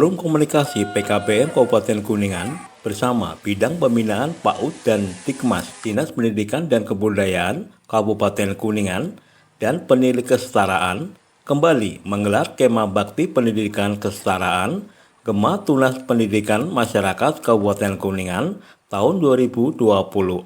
Forum Komunikasi PKBM Kabupaten Kuningan bersama Bidang Pembinaan PAUD dan Dikmas Dinas Pendidikan dan Kebudayaan Kabupaten Kuningan dan Pendidik Kesetaraan kembali menggelar Kemah Bakti Pendidikan Kesetaraan Gema Tunas Pendidikan Masyarakat Kabupaten Kuningan tahun 2024.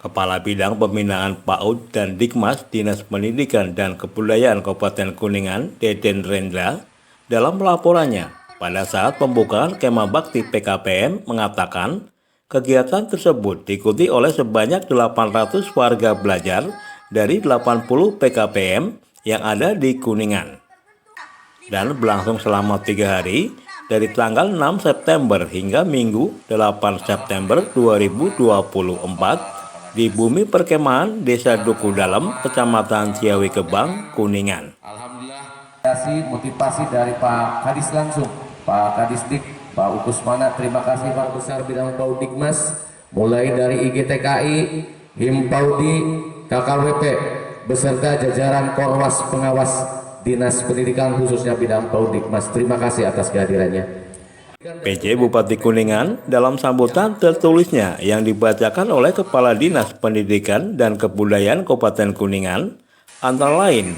Kepala Bidang Pembinaan PAUD dan Dikmas Dinas Pendidikan dan Kebudayaan Kabupaten Kuningan, Deden Rendra, dalam laporannya pada saat pembukaan Kemah Bakti PKBM mengatakan kegiatan tersebut diikuti oleh sebanyak 800 warga belajar dari 80 PKBM yang ada di Kuningan dan berlangsung selama 3 hari dari tanggal 6 September hingga Minggu 8 September 2024 di bumi perkemahan Desa Duku Dalam, Kecamatan Ciawi Gebang, Kuningan. Alhamdulillah, motivasi dari Pak Kadis langsung, Pak Kadisdik, Pak Ukusmana, terima kasih Pak Besar Bidang PAUD Dikmas, mulai dari IGTKI, Himpaudi, KKWP, beserta jajaran Korwas Pengawas Dinas Pendidikan khususnya Bidang PAUD Dikmas. Terima kasih atas kehadirannya. PJ Bupati Kuningan dalam sambutan tertulisnya yang dibacakan oleh Kepala Dinas Pendidikan dan Kebudayaan Kabupaten Kuningan antara lain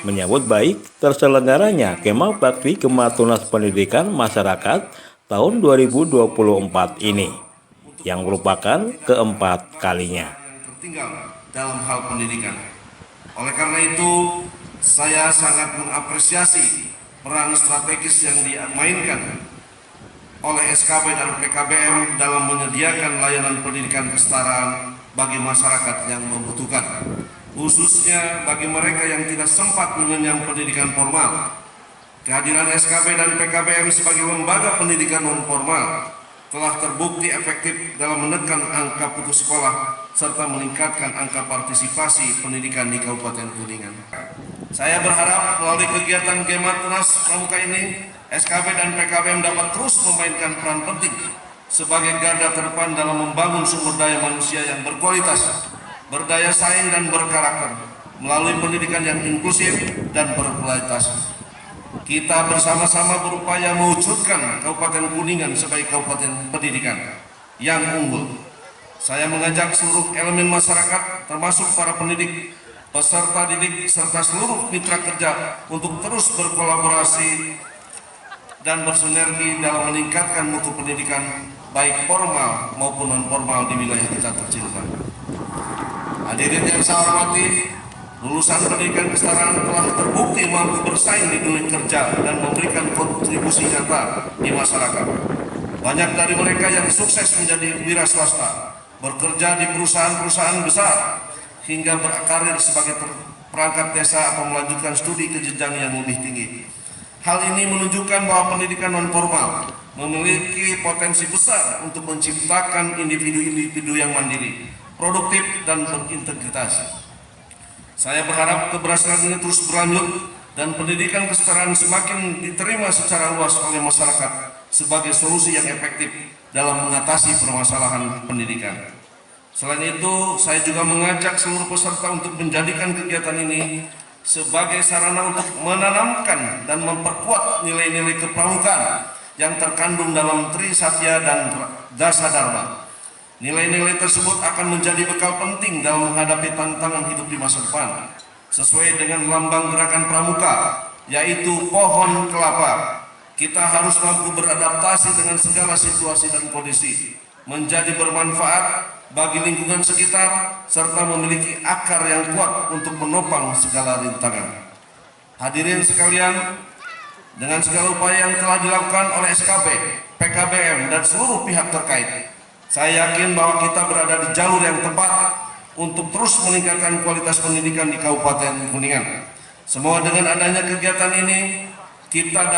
menyambut baik terselenggaranya Kemah Bakti Gema Tunas Pendidikan Masyarakat tahun 2024 ini yang merupakan keempat kalinya. Tertinggal dalam hal pendidikan. Oleh karena itu saya sangat mengapresiasi peran strategis yang dimainkan oleh SKB dan PKBM dalam menyediakan layanan pendidikan kesetaraan bagi masyarakat yang membutuhkan, khususnya bagi mereka yang tidak sempat mengenyam pendidikan formal. Kehadiran SKB dan PKBM sebagai lembaga pendidikan non formal telah terbukti efektif dalam menekan angka putus sekolah serta meningkatkan angka partisipasi pendidikan di Kabupaten Kuningan. Saya berharap melalui kegiatan Gema Tunas Pramuka ini, SKB dan PKBM dapat terus memainkan peran penting sebagai garda terdepan dalam membangun sumber daya manusia yang berkualitas, berdaya saing dan berkarakter melalui pendidikan yang inklusif dan berkualitas. Kita bersama-sama berupaya mewujudkan Kabupaten Kuningan sebagai kabupaten pendidikan yang unggul. Saya mengajak seluruh elemen masyarakat termasuk para pendidik, peserta didik serta seluruh mitra kerja untuk terus berkolaborasi dan bersinergi dalam meningkatkan mutu pendidikan baik formal maupun non formal di wilayah kita tercinta. Hadirin yang saya hormati, lulusan pendidikan kesetaraan telah terbukti mampu bersaing di dunia kerja dan memberikan kontribusi nyata di masyarakat. Banyak dari mereka yang sukses menjadi wira swasta, bekerja di perusahaan-perusahaan besar, hingga berkarir sebagai perangkat desa atau melanjutkan studi ke jenjang yang lebih tinggi. Hal ini menunjukkan bahwa pendidikan non-formal memiliki potensi besar untuk menciptakan individu-individu yang mandiri, produktif, dan berintegritas. Saya berharap keberhasilan ini terus berlanjut dan pendidikan kesetaraan semakin diterima secara luas oleh masyarakat sebagai solusi yang efektif dalam mengatasi permasalahan pendidikan. Selain itu, saya juga mengajak seluruh peserta untuk menjadikan kegiatan ini sebagai sarana untuk menanamkan dan memperkuat nilai-nilai kepramukaan yang terkandung dalam Tri Satya dan Dasa Dharma. Nilai-nilai tersebut akan menjadi bekal penting dalam menghadapi tantangan hidup di masa depan, sesuai dengan lambang gerakan pramuka, yaitu pohon kelapa. Kita harus mampu beradaptasi dengan segala situasi dan kondisi, menjadi bermanfaat bagi lingkungan sekitar, serta memiliki akar yang kuat untuk menopang segala rintangan. Hadirin sekalian, dengan segala upaya yang telah dilakukan oleh SKB, PKBM, dan seluruh pihak terkait, saya yakin bahwa kita berada di jalur yang tepat untuk terus meningkatkan kualitas pendidikan di Kabupaten Kuningan. Semoga dengan adanya kegiatan ini, kita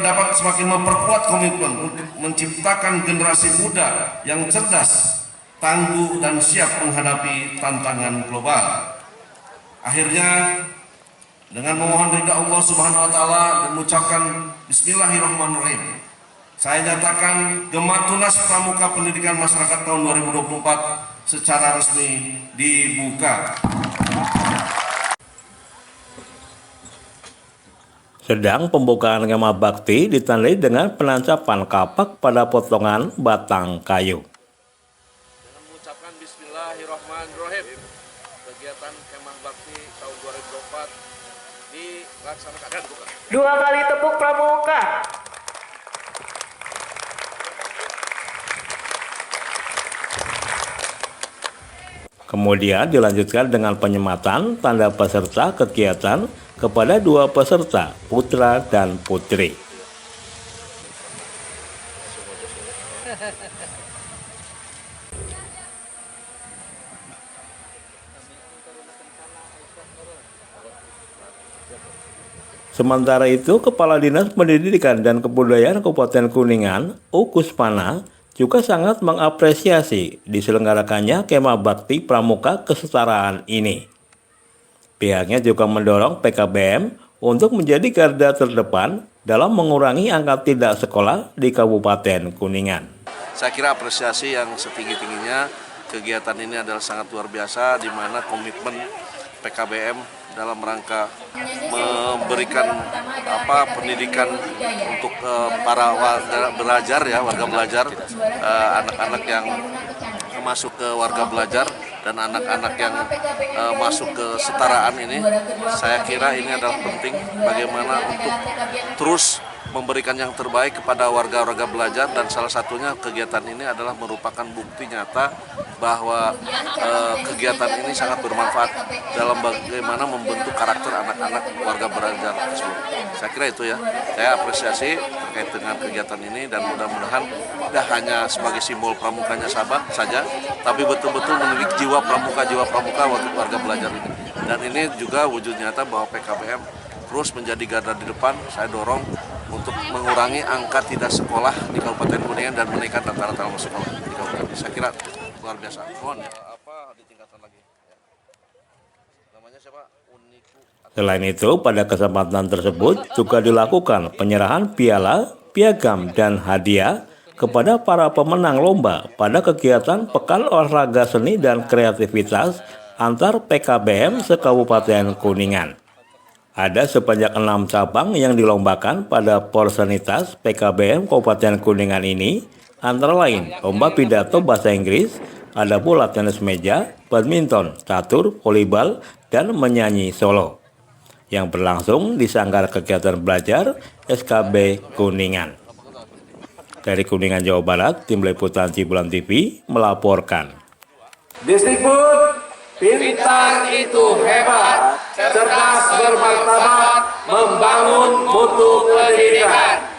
dapat semakin memperkuat komitmen untuk menciptakan generasi muda yang cerdas, tangguh, dan siap menghadapi tantangan global. Akhirnya, dengan memohon ridha Allah Subhanahu wa Ta'ala dan mengucapkan Bismillahirrahmanirrahim, saya nyatakan Gema Tunas Pramuka Pendidikan Masyarakat tahun 2024 secara resmi dibuka. Sedang pembukaan kemah bakti ditandai dengan penancapan kapak pada potongan batang kayu. Dengan mengucapkan Bismillahirrahmanirrahim, kegiatan kemah bakti tahun 2024 dilaksanakan. Dua kali tepuk pramuka. Kemudian dilanjutkan dengan penyematan tanda peserta kegiatan kepada dua peserta, putra dan putri. Sementara itu, Kepala Dinas Pendidikan dan Kebudayaan Kabupaten Kuningan, Ukus Pana, juga sangat mengapresiasi diselenggarakannya kemah bakti pramuka kesetaraan ini. Pihaknya juga mendorong PKBM untuk menjadi garda terdepan dalam mengurangi angka tidak sekolah di Kabupaten Kuningan. Saya kira apresiasi yang setinggi-tingginya kegiatan ini adalah sangat luar biasa, di mana komitmen PKBM dalam rangka memberikan pendidikan untuk para warga belajar, anak-anak yang masuk ke warga belajar dan anak-anak yang masuk ke kesetaraan ini. Saya kira ini adalah penting bagaimana untuk terus memberikan yang terbaik kepada warga-warga belajar, dan salah satunya kegiatan ini adalah merupakan bukti nyata bahwa kegiatan ini sangat bermanfaat dalam bagaimana membentuk karakter anak-anak warga belajar tersebut. Saya kira itu ya, saya apresiasi terkait dengan kegiatan ini, dan mudah-mudahan tidak hanya sebagai simbol pramukanya saja, tapi betul-betul memiliki jiwa pramuka warga belajar ini. Dan ini juga wujud nyata bahwa PKBM terus menjadi garda di depan. Saya dorong untuk mengurangi angka tidak sekolah di Kabupaten Kuningan dan menaikkan rata-rata masuk sekolah di Kabupaten. Saya kira luar biasa. Mohon ditingkatkan lagi. Namanya siapa? Uniku. Selain itu, pada kesempatan tersebut juga dilakukan penyerahan piala, piagam, dan hadiah kepada para pemenang lomba pada kegiatan Pekan Olahraga Seni dan Kreativitas antar PKBM se-Kabupaten Kuningan. Ada sebanyak 6 cabang yang dilombakan pada Porsenitas PKBM Kabupaten Kuningan ini, antara lain lomba pidato bahasa Inggris, ada pula tenis meja, badminton, catur, volleyball, dan menyanyi solo, yang berlangsung di Sanggar Kegiatan Belajar SKB Kuningan. Dari Kuningan, Jawa Barat, Tim Liputan Cibulan TV melaporkan. Disdikbud, pintar itu hebat, cerdas bermartabat, membangun mutu pendidikan.